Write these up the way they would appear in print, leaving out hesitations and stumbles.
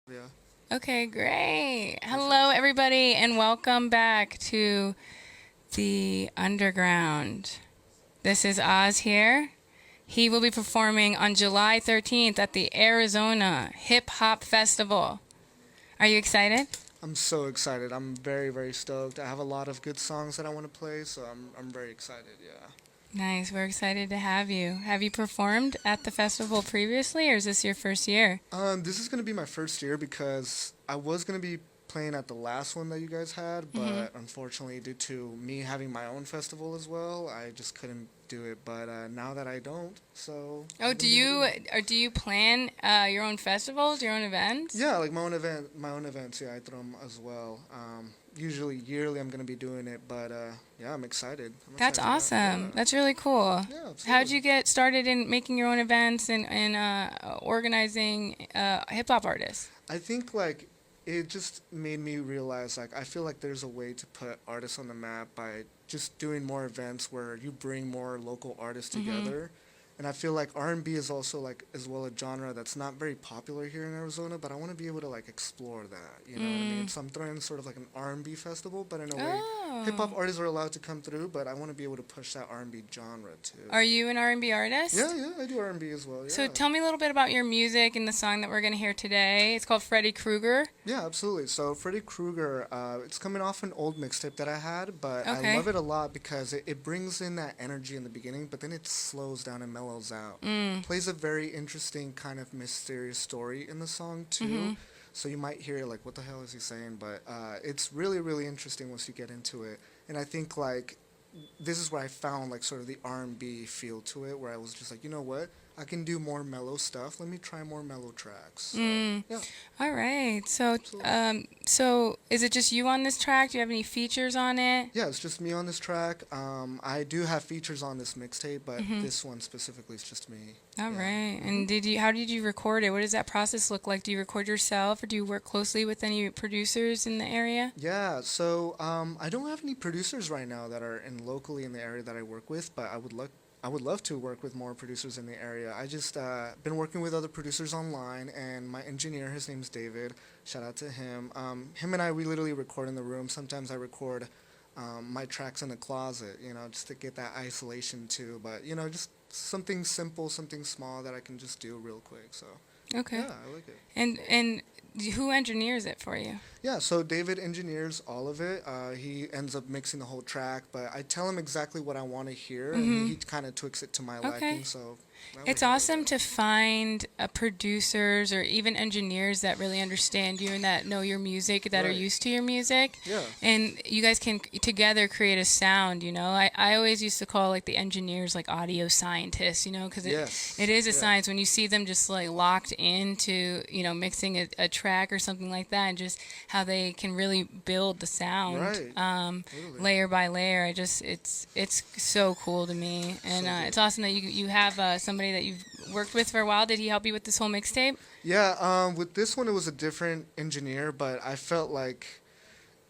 Yeah. Okay, great. Hello, Perfect. everybody, and welcome back to the Underground. This is Oz here. He will be performing on July 13th at the Arizona Hip-Hop Festival. Are you excited? I'm so excited. I'm very, very stoked. I have a lot of good songs that I want to play, so I'm very excited. Yeah. Nice. We're excited to have you. Have you performed at the festival previously, or is this your first year? This is gonna be my first year because I was gonna be playing at the last one that you guys had, hmm but unfortunately, due to me having my own festival as well, I just couldn't do it. But now that I don't, so Oh, I'm do gonna be able to do you it. or do you plan your own festivals, your own events? Yeah, like my own events. Yeah, I throw them as well. Usually yearly, I'm gonna be doing it, but yeah, I'm excited. I'm That's excited for that. awesome. Yeah, That's really cool. yeah, How'd absolutely. you get started in making your own events and organizing hip hop artists? I think like it just made me realize like I feel like there's a way to put artists on the map by just doing more events where you bring more local artists hmm together. And I feel like R&B is also like as well a genre that's not very popular here in Arizona, but I want to be able to like explore that, you know what I mean? Mm. So I'm throwing sort of like an R&B festival, but in a way hip Oh. hop artists are allowed to come through, but I want to be able to push that R&B genre too. Are you an R&B Yeah, artist? yeah, I do R&B as well. So Yeah. tell me a little bit about your music and the song that we're going to hear today. It's called Freddy Krueger. Yeah, absolutely. So Freddy Krueger, it's coming off an old mixtape that I had, but I Okay. love it a lot because it brings in that energy in the beginning, but then it slows down and mellows out. Mm. Plays a very interesting kind of mysterious story in the song too. Mhm. So you might hear like, what the hell is he saying? But it's really, really interesting once you get into it. And I think like this is where I found like sort of the R&B feel to it, where I was just like, you know what? I can do more mellow stuff. Let me try more mellow tracks. So Mm. yeah, All right. So absolutely. so is it just you on this track? Do you have any features on it? Yeah, it's just me on this track. I do have features on this mixtape, but Mhm. this one specifically is just me. All Yeah. right. hmm And how did you record it? What does that process look like? Do you record yourself or do you work closely with any producers in the area? Yeah. So I don't have any producers right now that are in locally in the area that I work with, but I would love to work with more producers in the area. I just been working with other producers online, and my engineer, his name's David. Shout out to him. Him and I, we literally record in the room. Sometimes I record my tracks in the closet, you know, just to get that isolation too. But you know, just something simple, something small that I can just do real quick. So Okay. yeah, I like it. And who engineers it for you? Yeah, so David engineers all of it. He ends up mixing the whole track, but I tell him exactly what I want to hear, and he Mhm. kind of tweaks it to my Okay. liking. So that It's works out awesome good. to find producers or even engineers that really understand you and that know your music, that are Right. used to your music. Yeah. And you guys can together create a sound, you know. I always used to call like the engineers like audio scientists, you know, because it Yes. is a Yeah. science when you see them just like locked into, you know, mixing a track or something like that and just how they can really build the sound Right. Totally. layer by layer. It's so cool to me, and So good. it's awesome that you have somebody that you've worked with for a while. Did he help you with this whole mixtape? Yeah. With this one, it was a different engineer, but I felt like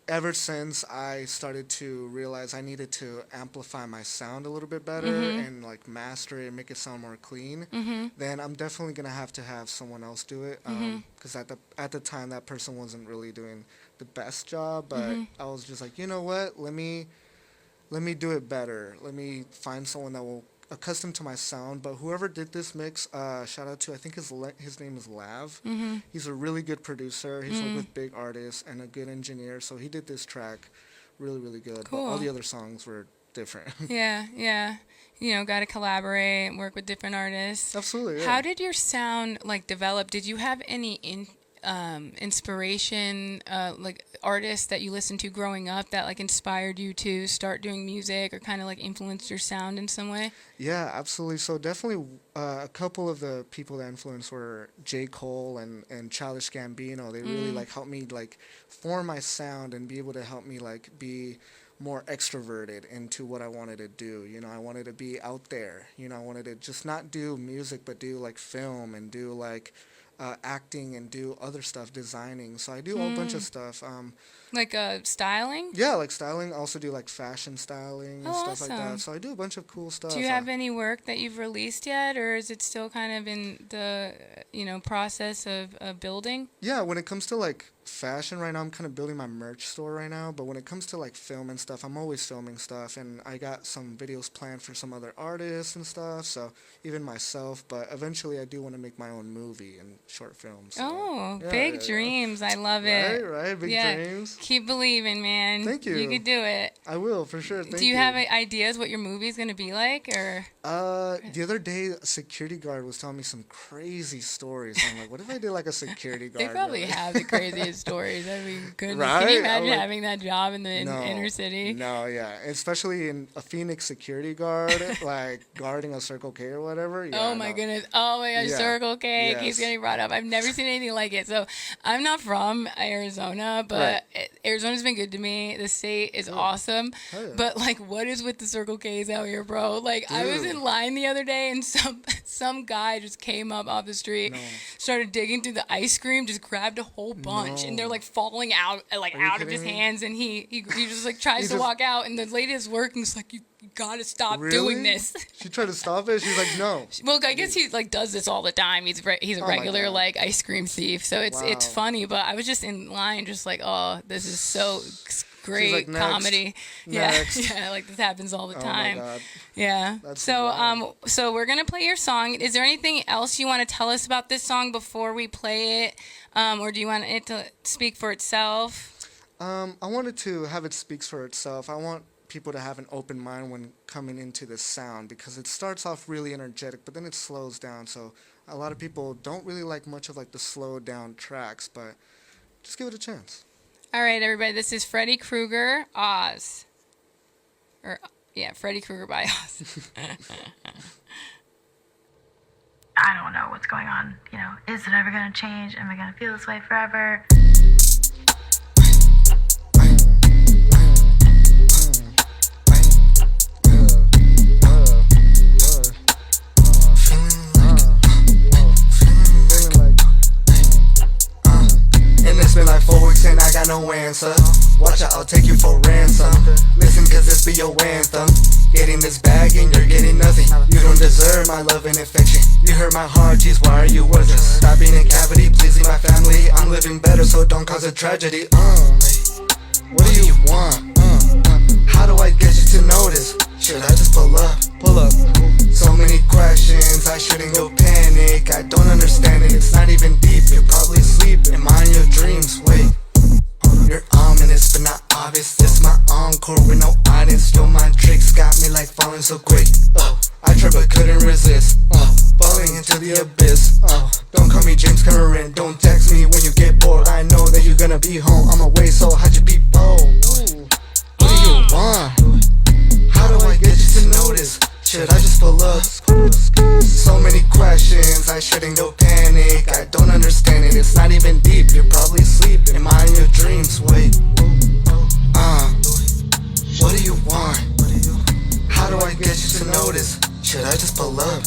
ever since I started to realize I needed to amplify my sound a little bit better Mm-hmm. and like master it and make it sound more clean, Mm-hmm. then I'm definitely gonna have someone else do it. Mm-hmm. Because at the time that person wasn't really doing the best job, but Mm-hmm. I was just like, you know what? Let me do it better. Let me find someone that will accustomed to my sound. But whoever did this mix, shout out to I think his name is Lav. Mm-hmm. He's a really good producer. He's worked Mm. with big artists and a good engineer. So he did this track really really good. But all Cool. the other songs were different. Yeah, yeah. You know, got to collaborate and work with different artists. Absolutely, yeah. How did your sound like develop? Did you have any inspiration, like artists that you listened to growing up that like inspired you to start doing music or kind of like influenced your sound in some way? Yeah, absolutely. So definitely, a couple of the people that influenced were J. Cole and Childish Gambino. They really Mm. like helped me like form my sound and be able to help me like be more extroverted into what I wanted to do. You know, I wanted to be out there. You know, I wanted to just not do music but do like film and do like acting and do other stuff, designing. So I do a whole bunch of stuff. Like styling? Yeah, like styling. I also do like fashion styling and Oh, stuff like awesome. that. So I do a bunch of cool stuff. Do you have any work that you've released yet, or is it still kind of in the, process of building? Yeah, when it comes to like fashion right now, I'm kind of building my merch store right now. But when it comes to like film and stuff, I'm always filming stuff, and I got some videos planned for some other artists and stuff. So even myself, but eventually I do want to make my own movie and short films. So, Oh, yeah, big yeah, yeah. dreams. I love it. Right, big Yeah. dreams. Keep believing, man. Thank you. You could do it. I will for sure. Thank Do you have ideas what your movie's going to be like, or? The other day, a security guard was telling me some crazy stories. I'm like, what if I did like a security guard? They probably right? have the craziest stories. I mean, goodness. Right? Can you I'm imagine like, having that job in the No, inner city? No, yeah, especially in a Phoenix security guard, like guarding a Circle K or whatever. Yeah, Oh my goodness. Oh my gosh, Yeah. Circle K keeps Yes. getting brought up. I've never seen anything like it. So I'm not from Arizona, but Arizona's been good to me. The state is awesome. Hell yeah. But like, what is with the Circle K's out here, bro? Like, I was Dude. in line the other day and some guy just came up off the street, started digging through the ice cream, just grabbed a whole bunch, and they're like falling out like you out of kidding his me? hands, and he just like tries to just- walk out, and the lady is working. It's like, you gotta stop Really? doing this. She tried to stop it. She's like, no. Well, I guess he like does this all the time. He's a Oh my regular God. like ice cream thief. So it's Wow. funny. But I was just in line, just like, oh, this is so great like, "Next, comedy. next." Yeah, like this happens all the Oh my time. God. Yeah. That's So wild. so we're gonna play your song. Is there anything else you want to tell us about this song before we play it, or do you want it to speak for itself? I wanted to have it speaks for itself. I want people to have an open mind when coming into this sound because it starts off really energetic, but then it slows down. So a lot of people don't really like much of like the slowed down tracks, but just give it a chance. All right, everybody. This is Freddy Krueger, Oz. Freddy Krueger by Oz. I don't know what's going on. Is it ever going to change? Am I going to feel this way forever? And it's been like 4 weeks and I got no answer. Watch out, I'll take you for ransom. Listen, cause this be your anthem. Getting this bag and you're getting nothing. You don't deserve my love and affection. You hurt my heart, geez, why are you worthless? Stop being in cavity, pleasing my family. I'm living better, so don't cause a tragedy. What do you want? How do I get you to notice? Should I just pull up? Pull up. So many questions, I shouldn't go panic. I don't understand it, it's not even deep. You're probably asleep, am I in your dreams? Wait, you're ominous but not obvious. This my encore with no audience. Yo, my tricks got me like falling so quick. I tried but couldn't resist. Falling into the abyss. Don't call me James Cameron. Don't text me when you get bored. I know that you're gonna be home. I'm away, so how'd you be bold? What do you want? How do I get you to notice? Should I just pull up? So many questions, I shouldn't go panic. I don't understand it, it's not even deep. You're probably asleep, am I in your dreams? Wait, what do you want? How do I get you to notice? Should I just pull up?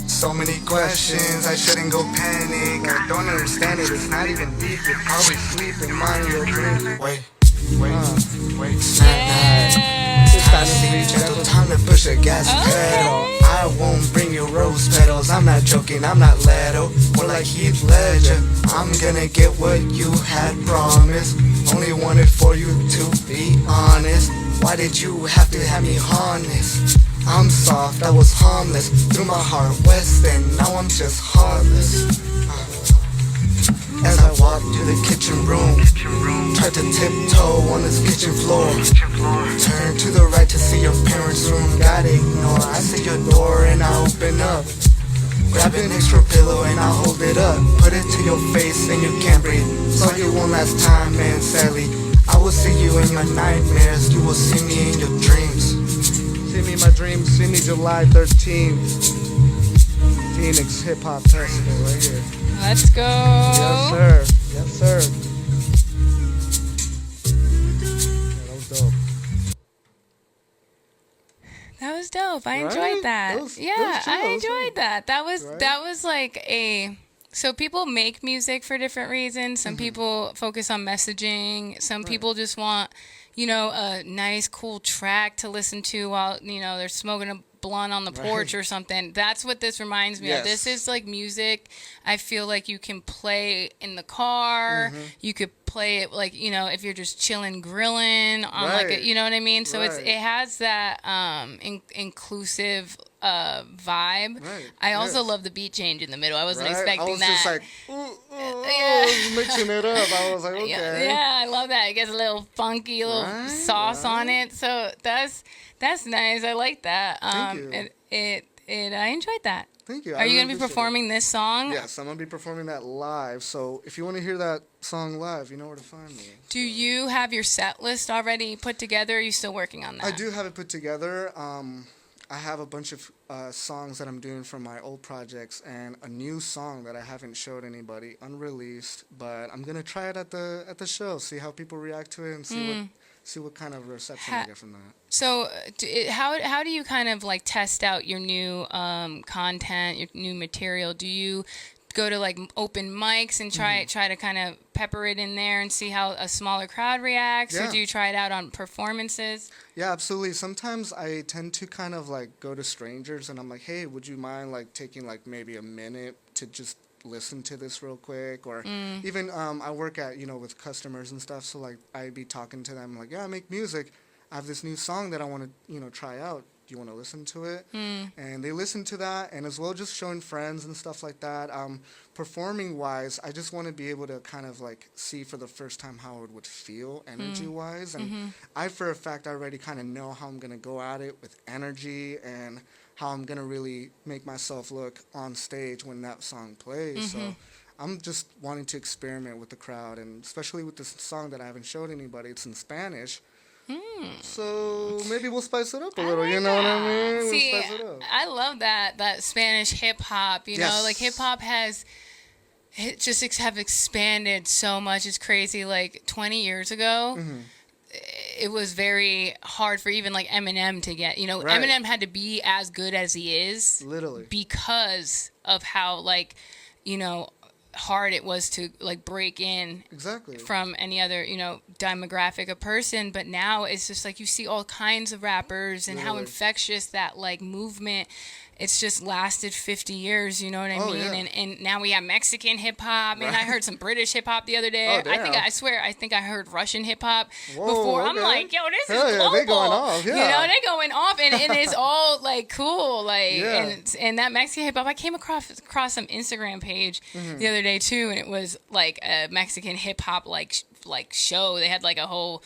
So many questions, I shouldn't go panic. I don't understand it, it's not even deep. You're probably asleep, am I in your dreams? Wait, it's not night. It's time to be gentle, time to push the gas pedal. I won't bring you rose petals, I'm not joking, I'm not Leto. More like Heath Ledger, I'm gonna get what you had promised. Only wanted for you to be honest. Why did you have to have me honest? I'm soft, I was harmless. Threw my heart west and now I'm just heartless. As I walk to the kitchen room, tried to tiptoe on this kitchen floor. Turn to the right to see your parents' room. Gotta ignore, I see your door and I open up. Grab an extra pillow and I hold it up. Put it to your face and you can't breathe. Saw you one last time and sadly I will see you in your nightmares. You will see me in your dreams. See me in my dreams, see me July 13th. Phx Hip-Hop Festival right here. Let's go. Yes, sir. Yes, sir. Yeah, that was dope. That was dope. I Right? enjoyed that. That was yeah, chill, I that was enjoyed dope. that. That was Right? that was like So people make music for different reasons. Some people focus on messaging. Some people just want, a nice, cool track to listen to while, they're smoking a blunt on the porch or something. That's what this reminds me of. This is like music I feel like you can play in the car. You could play it like, if you're just chilling, grilling on you know what I mean? So it has that inclusive vibe. I also love the beat change in the middle. I wasn't expecting that. I was just like, mixing it up. I was like, okay. Yeah, I love that. It gets a little funky, a little sauce on it. So that's nice. I like that. Thank you. I enjoyed that. Thank you. Are you going to be performing this song? Yes, I'm going to be performing that live. So if you want to hear that song live, you know where to find me. Do you have your set list already put together? Or are you still working on that? I do have it put together. I have a bunch of songs that I'm doing from my old projects and a new song that I haven't showed anybody, unreleased. But I'm going to try it at the show, see how people react to it, and see what kind of reception I get from that. So how do you kind of like test out your new content, your new material? Do you go to like open mics and try to kind of pepper it in there and see how a smaller crowd reacts, or do you try it out on performances? Yeah, absolutely. Sometimes I tend to kind of like go to strangers and I'm like, hey, would you mind like taking like maybe a minute to just listen to this real quick? Or even I work at, with customers and stuff, so like I'd be talking to them like, yeah, I make music. I have this new song that I want to, try out. Do you want to listen to it? And they listen to that, and as well just showing friends and stuff like that. Performing-wise, I just want to be able to kind of like see for the first time how it would feel energy-wise. And I, for a fact, already kind of know how I'm going to go at it with energy and how I'm going to really make myself look on stage when that song plays. So I'm just wanting to experiment with the crowd, and especially with this song that I haven't showed anybody. It's in Spanish. So maybe we'll spice it up a little, you know what I mean? See, we'll spice it up. I love that Spanish hip hop, know, like hip hop have expanded so much. It's crazy. Like 20 years ago, it was very hard for even like Eminem to get, Eminem had to be as good as he is. Literally. Because of how like, hard it was to like break in from any other demographic of person. But now it's just like you see all kinds of rappers and how infectious that like movement, it's just lasted 50 years, you know what I mean? Yeah. And now we have Mexican hip hop, and I heard some British hip hop the other day. I think I heard Russian hip hop before. I'm like, yo, this is global. They going off. Yeah. They going off, and it's all like cool, like and that Mexican hip hop. I came across some Instagram page the other day too, and it was like a Mexican hip hop like show. They had like a whole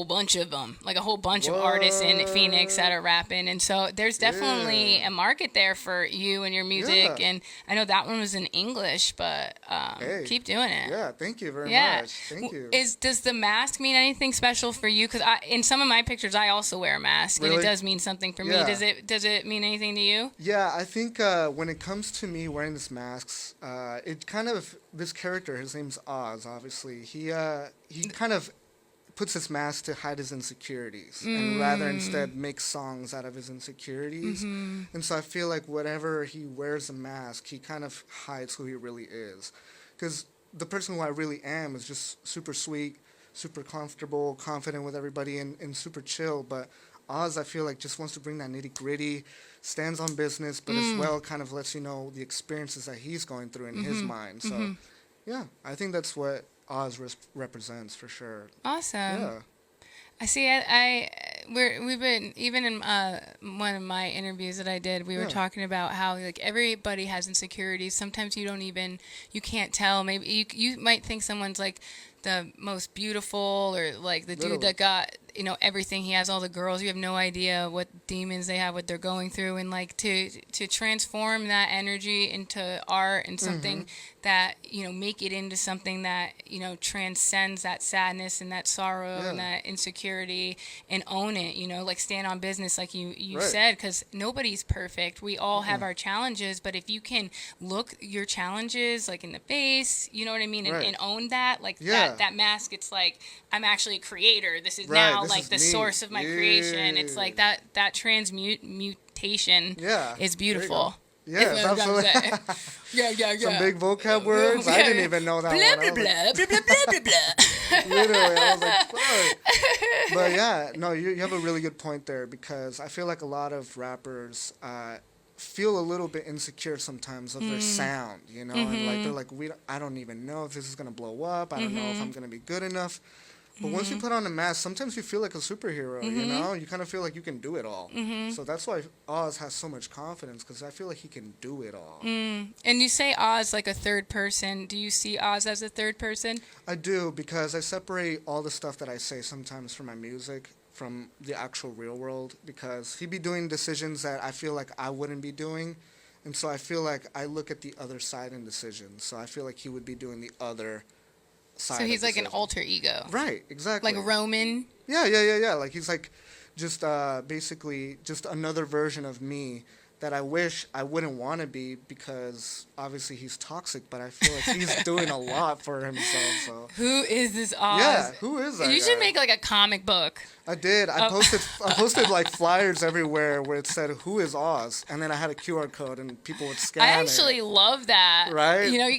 bunch of them, like a whole bunch of artists in Phoenix that are rapping, and so there's definitely a market there for you and your music. And I know that one was in English, but keep doing it. Yeah, thank you very much. Thank you. Does the mask mean anything special for you? Because in some of my pictures, I also wear a mask, and it does mean something for me. Does it mean anything to you? Yeah, I think when it comes to me wearing this mask, it kind of, this character, his name's Oz, obviously, he kind of puts his mask to hide his insecurities and rather instead make songs out of his insecurities. And so I feel like whenever he wears a mask, he kind of hides who he really is. Because the person who I really am is just super sweet, super comfortable, confident with everybody, and super chill. But Oz, I feel like, just wants to bring that nitty-gritty, stands on business, but as well kind of lets you know the experiences that he's going through in his mind. So, yeah, I think that's what Oz represents for sure. Awesome. Yeah. I see. We've been, even in one of my interviews that I did, we were talking about how like everybody has insecurities. Sometimes you can't tell. Maybe you might think someone's like the most beautiful, or like the dude that got everything. He has all the girls. You have no idea what demons they have, what they're going through, and like to transform that energy into art and something that make it into something that transcends that sadness and that sorrow and that insecurity, and own it. Like stand on business, like you said, because nobody's perfect. We all have our challenges, but if you can look your challenges like in the face, you know what I mean, and own that, like that mask. It's like, I'm actually a creator. This is now like the source of my creation. It's like that transmutation is beautiful. Yes, absolutely. Yeah. Some big vocab words. I didn't even know that Blah, one. blah, blah, blah, blah, blah, blah. Literally, I was like, fuck. But yeah, no, you have a really good point there because I feel like a lot of rappers feel a little bit insecure sometimes of their sound, you know, and like they're like, I don't even know if this is gonna blow up. I don't know if I'm gonna be good enough. But once you put on a mask, sometimes you feel like a superhero, you know? You kind of feel like you can do it all. So that's why Oz has so much confidence, because I feel like he can do it all. And you say Oz like a third person. Do you see Oz as a third person? I do, because I separate all the stuff that I say sometimes from my music from the actual real world, because he'd be doing decisions that I feel like I wouldn't be doing. And so I feel like I look at the other side in decisions. So I feel like he would be doing the other side. So he's like an decision. alter ego. Right, exactly. Like Roman. Yeah. Like he's like just basically just another version of me that I wish I wouldn't want to be, because obviously he's toxic, but I feel like he's doing a lot for himself. So Who is this Oz? yeah, who is that? You guy? should make like a comic book. I did. I posted like flyers everywhere where it said "Who is Oz?" and then I had a QR code and people would scan I it. actually love that. Right? You know,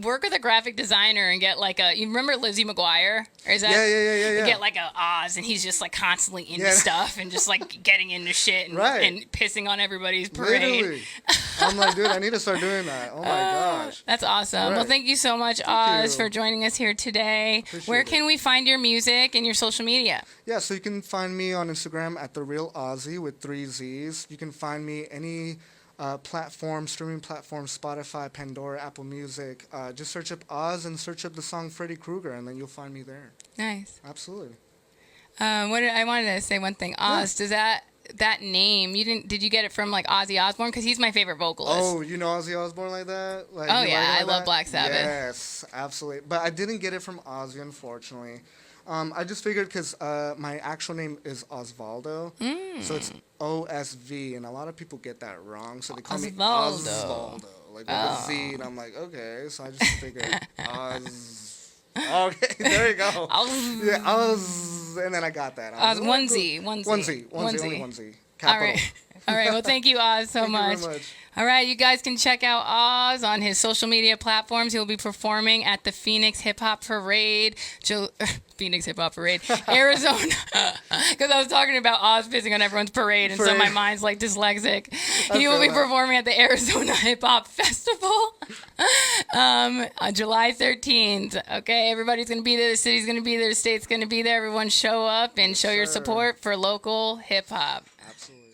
work with a graphic designer and get like a. You remember Lizzie McGuire? Or is that? Yeah. You get like a Oz, and he's just like constantly into Yeah. stuff and just like getting into shit and, Right. and pissing on everybody's parade. Literally. I'm like, dude, I need to start doing that. Oh my gosh. That's awesome. Right. Well, thank you so much, Oz, you. for joining us here today. Appreciate Where it. can we find your music and your social media? Yeah, so you can find me on Instagram at @TheRealOzzy with 3 Z's. You can find me any streaming platform, Spotify, Pandora, Apple Music. Just search up Oz and search up the song Freddy Krueger, and then you'll find me there. Nice. Absolutely. I wanted to say one thing. Oz, does that name did you get it from like Ozzy Osbourne? Because he's my favorite vocalist. Oh, you know Ozzy Osbourne like that? Like, Oh, you yeah, like it I like love that? Black Sabbath. Yes, absolutely. But I didn't get it from Ozzy, unfortunately. I just figured because my actual name is Osvaldo, so it's OSV, and a lot of people get that wrong, so they call me Osvaldo. Osvaldo, like with a Z, and I'm like, okay, so I just figured Oz. Okay, there you go. Oz. Yeah, Oz, and then I got that. I was like, One cool. Z. Only one Z. All Capital. right. All right. Well, thank you, Oz, so Thank you much. very much. All right. You guys can check out Oz on his social media platforms. He'll be performing at the Phx Hip-Hop Parade. Phx Hip-Hop Parade, Arizona. Because I was talking about Oz pissing on everyone's parade, and so my mind's like dyslexic. He will be performing at the Arizona Hip-Hop Festival on July 13th. Okay, everybody's going to be there. The city's going to be there. The state's going to be there. Everyone show up and show your support for local hip-hop. Absolutely.